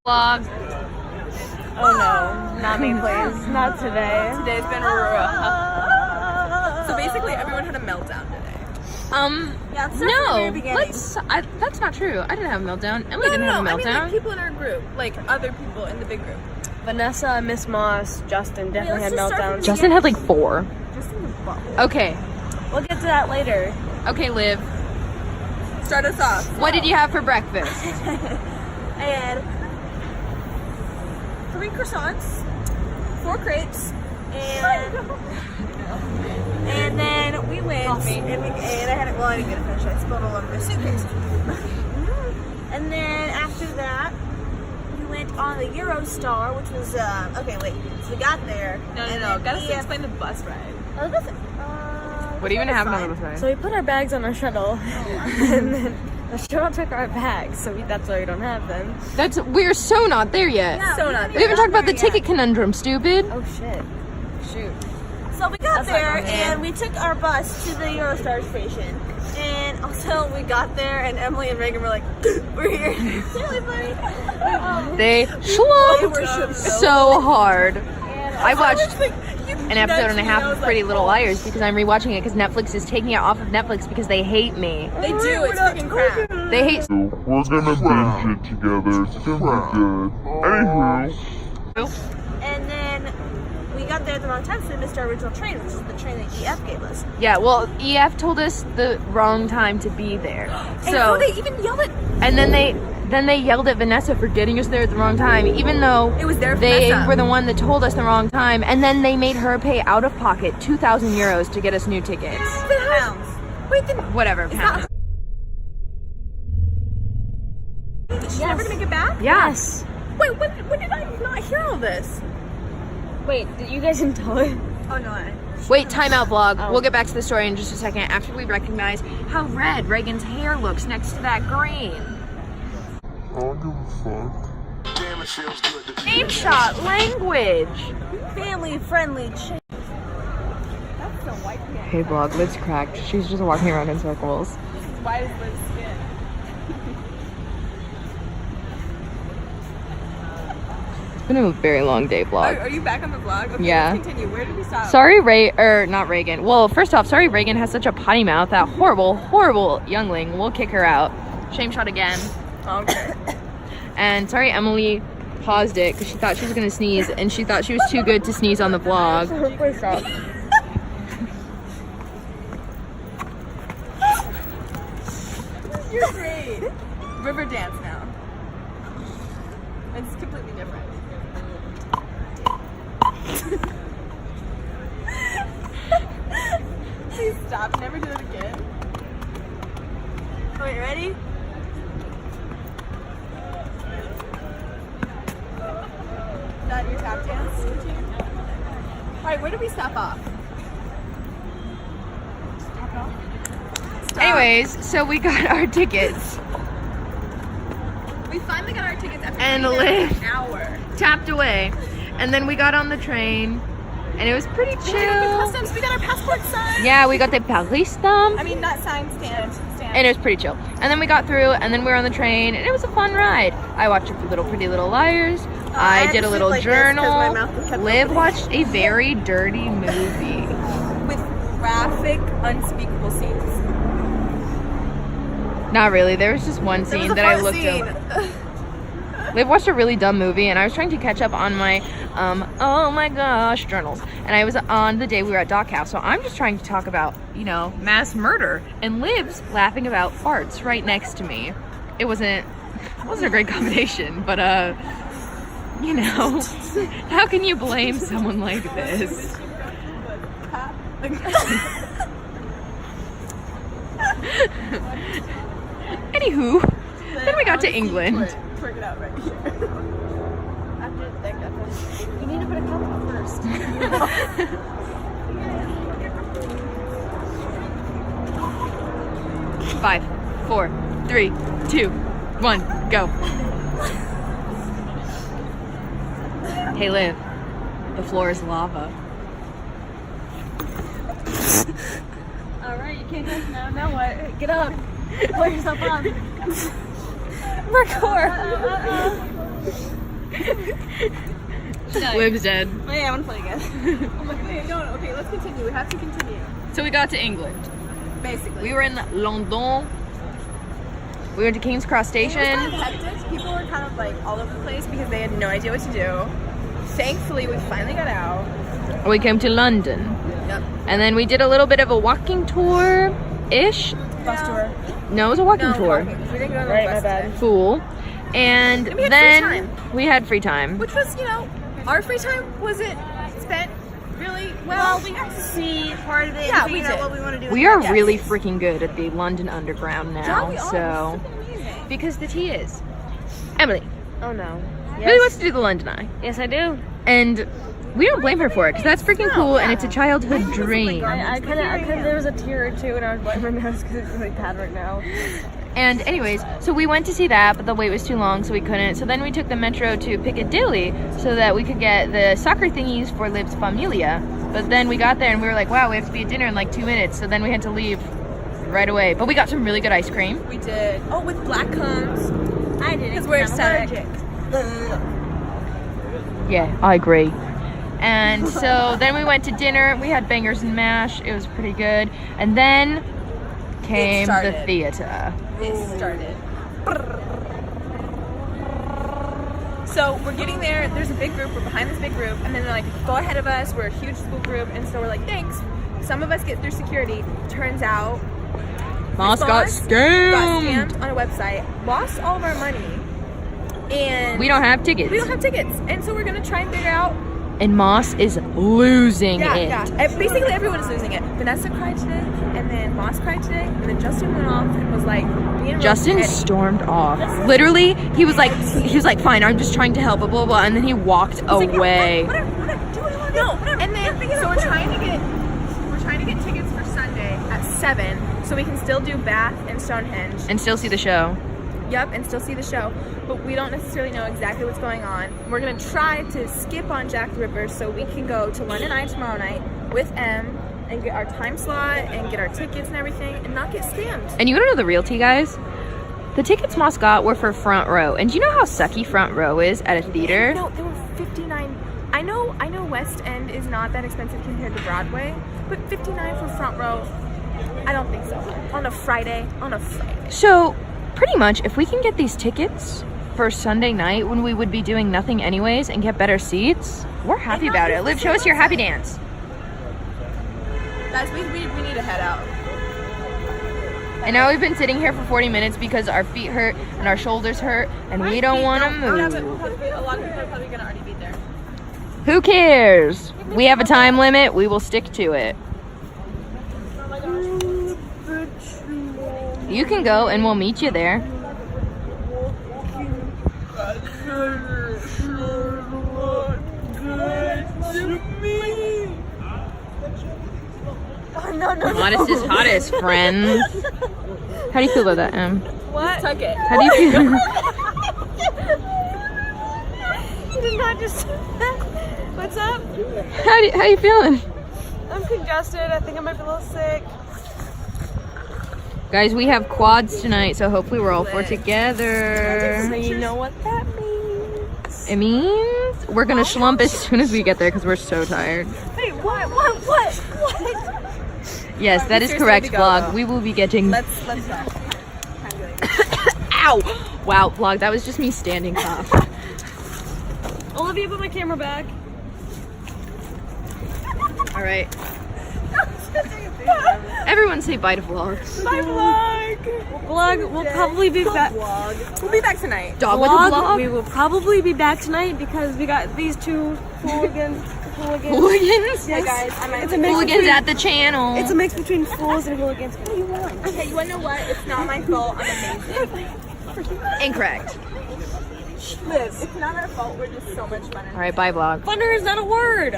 Vlog. Oh no, not me please, not today. Today's been rough. So basically everyone had a meltdown today. That's not true. I didn't have a meltdown. Emily didn't have a meltdown. I mean, like, people in our group, like other people in the big group. Vanessa, Miss Moss, Justin definitely had meltdowns. Justin had like 4. Justin was bubble. Okay. We'll get to that later. Okay, Liv. Start us off. What did you have for breakfast? I had 3 croissants, 4 crepes, and then we went and I had I didn't get a finish. I spilled all over my suitcase. And then after that, we went on the Eurostar, which was So we got there. No. Gotta explain the bus ride. Oh, listen. What even happened on the bus ride? So we put our bags on our shuttle, and then the shuttle took our bags, so that's why we don't have them. We're so not there yet. Yeah, so not We haven't talked about the ticket conundrum, stupid. Oh shit. Shoot. So we got there and we took our bus to the Eurostar station. And also we got there and Emily and Reagan were like, we're here. Silly buddy. They schlumped so hard. I watched an episode and a half of Pretty Little Liars because I'm rewatching it because Netflix is taking it off of Netflix because they hate me. They do, it's freaking crap. They hate. We're gonna binge it together. It's gonna be good. Anywho. And then we got there at the wrong time, so we missed our original train, which is the train that EF gave us. Yeah, well, EF told us the wrong time to be there. So they even yelled at. And then they yelled at Vanessa for getting us there at the wrong time, even though It was their they Vanessa. were the one that told us the wrong time. And then they made her pay out of pocket 2,000 euros to get us new tickets. Pounds. Wait, then. Whatever, pounds. Is she never gonna get back? Yes. Wait, when did I not hear all this? Wait, you guys didn't tell her? Oh no, I. Wait, timeout vlog. Oh. We'll get back to the story in just a second after we recognize how red Reagan's hair looks next to that green. I don't give a fuck. Damn, it feels good to be Name shot language. Family friendly chick. Hey vlog, Liv's cracked. She's just walking around in circles. Why is Liv's skin? It's been a very long day vlog. Are you back on the vlog? Okay, Yeah. Let's continue. Where did we stop? Sorry, not Reagan. Well, first off, sorry Reagan has such a potty mouth. That horrible youngling. We'll kick her out. Shame shot again. Okay. And sorry Emily paused it because she thought she was gonna sneeze and she thought she was too good to sneeze on the vlog. You're great. River dance now. It's completely different. Please stop. Never do it again. Wait, ready? Is that your tap dance routine? Alright, where did we stop off? Anyways, so we got our tickets We finally got our tickets after And being there Liv. for an hour. tapped away. And then we got on the train and it was pretty We got the chill. customs. We got our passport signed. Yeah, we got the Paris stamp I mean, not signed, stand. and it was pretty chill. And then we got through and then we were on the train and it was a fun ride. I watched a few little Pretty Little Liars. I had did to a sleep little like this 'cause my journal. mouth kept Liv opening. watched a very dirty movie. With graphic, unspeakable scenes. Not really. There was just one There was scene a that I fun looked scene. over. Liv watched a really dumb movie and I was trying to catch up on my oh my gosh journals. And I was on the day we were at Dock House, so I'm just trying to talk about, mass murder. And Liv's laughing about farts right next to me. It wasn't a great combination, but how can you blame someone like this? Anywho, then we got to England. Twerk it out right here. After the deck, you need to put a cup up first. 5, 4, 3, 2, 1, go. Hey Liv, the floor is lava. Alright, you can't dance now. Now what? Get up. Pull yourself up. Record. Liv's dead. Wait, I want to play again. Okay, let's continue. We have to continue. So we got to England. Basically. We were in London. We went to King's Cross It was kind Station. of hectic. People were kind of like all over the place because they had no idea what to do. Thankfully, we finally got out. We came to London. Yep. And then we did a little bit of a walking tour-ish. Bus tour. No, it was a walking No, tour. walking. We didn't go on the Right, bus my bad. today. Fool. And And we had then free time. we had free time. Which was, our free time wasn't spent really well. we got to see part of it. Yeah, and we figure out did. what we want to do. We are Yes. really freaking good at the London Underground Yeah, now. we are. So, It's amazing. because the tea is. Emily Oh no. really wants to do the London Eye. Yes, I do. And we don't blame her for it because that's freaking cool and it's a childhood dream. I kind of, there was a tear or two, and I was wiping my nose because it's really bad right now. And anyways, so we went to see that, but the wait was too long, so we couldn't. So then we took the metro to Piccadilly so that we could get the soccer thingies for Liv's Familia. But then we got there and we were like, wow, we have to be at dinner in like 2 minutes. So then we had to leave right away. But we got some really good ice cream. We did. Oh, with black cones. I did Because we're aesthetic. Yeah, I agree. And so then we went to dinner. We had bangers and mash. It was pretty good. And then came the started. theater. It started. So we're getting there. There's a big group. We're behind this big group, and then they're like, "Go ahead of us." We're a huge school group, and so we're like, "Thanks." Some of us get through security. Turns out, Moss got got scammed. scammed on a website. Lost all of our money, and We don't have tickets. we don't have tickets, and so we're gonna try and figure out. And Moss is losing Yeah, it. yeah. Basically, everyone is losing it. Vanessa cried today, and then Moss cried today, and then Justin went off and was like, being real Justin petty. stormed off. Literally, he was like, fine, I'm just trying to help, blah, blah, blah. And then he walked away. Whatever, do what you want to do. No, and then so we're trying to get tickets for Sunday at 7, so we can still do Bath and Stonehenge. And still see the show. Yep, and still see the show, but we don't necessarily know exactly what's going on. We're gonna try to skip on Jack the Ripper so we can go to London Eye tomorrow night with M and get our time slot and get our tickets and everything and not get scammed. And you wanna know the real tea, guys? The tickets Moss got were for front row. And do you know how sucky front row is at a theater? No, they were $59. I know West End is not that expensive compared to Broadway, but $59 for front row, I don't think so. On a Friday. So, pretty much, if we can get these tickets for Sunday night when we would be doing nothing anyways and get better seats, we're happy about it. Liv, show us your happy dance. Guys, we need to head out. And now we've been sitting here for 40 minutes because our feet hurt and our shoulders hurt and we don't want to move. A lot of people are probably going to already be there. Who cares? We have a time limit. We will stick to it. You can go and we'll meet you there. Hottest is hottest, friends. How do you feel about that, Em? What? Tuck it. How do you feel? You did not just. What's up? How you feeling? I'm congested. I think I might be a little sick. Guys, we have quads tonight, so hopefully we're all four So together. you know what that means. It means we're gonna schlump as soon as we get there because we're so tired. Wait, what? Yes, that is Seriously, correct, we go, vlog. though. We will be getting. Let's Ow! Wow, vlog. That was just me standing off. Olivia, put my camera back. All right. Everyone say bye to vlog. Bye, vlog. Vlog, we'll probably be back. We'll be back tonight. Dog with a vlog. We will probably be back tonight because we got these two hooligans. Hooligans. Hey guys, It's a mix Hooligans between, at the channel. it's a mix between fools and hooligans. What do you want? Okay, you wanna know what? It's not my fault. I'm amazing. Incorrect. Liv, it's not our fault. We're just so much fun. All right, bye, vlog. Funner is not a word.